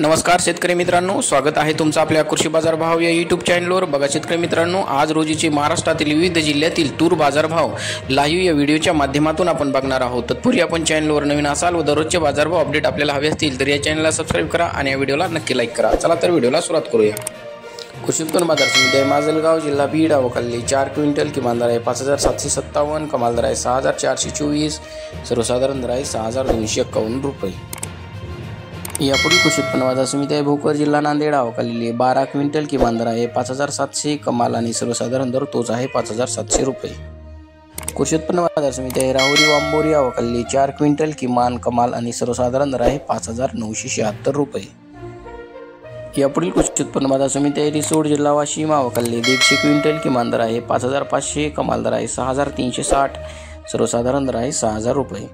नमस्कार शेतकरी मित्रांनो, स्वागत आहे तुमचं आपल्या कृषी बाजार भाव या यूट्यूब चॅनलवर। बघा शेतकरी मित्रांनो, आज रोजीचे महाराष्ट्रातील विविध जिल्ह्यातील तूर बाजारभाव लाईव्ह या व्हिडिओच्या माध्यमातून आपण बघणार आहोत। तत्पूर्वी आपण चॅनलवर नवीन असाल व दररोजचे बाजारभाव अपडेट आपल्याला हवे असतील तर या चॅनलला सबस्क्राइब करा आणि या व्हिडिओला नक्की लाईक करा। चला तर व्हिडिओला सुरुवात करूया। कृषी उत्पन्न बाजार समिती माजलगाव जिल्हा बीड अवकाली 4 क्विंटल, किमान दर आहे 5757, कमाल दर आहे 6424, सर्वसाधारण दर आहे 6251 रुपये। यापुढील कृषी उत्पन्न बाजार समिती आहे भोकर जिल्हा नांदेड अवकाली 12 क्विंटल, किमान दर आहे 5700, कमाल आणि सर्वसाधारण दर तोच आहे 5700 रुपये। कृषी उत्पन्न बाजार समिती आहे राहुरी वांबोरी अवकाली 4 क्विंटल, किमान कमाल आणि सर्वसाधारण दर आहे 5976 रुपये। यापुढील कृषी उत्पन्न बाजार समिती आहे रिसोड जिल्हा वाशिम अवकाली 150 क्विंटल, किमान दर आहे 5500, कमाल दर आहे 6360, सर्वसाधारण दर आहे 6000 रुपये।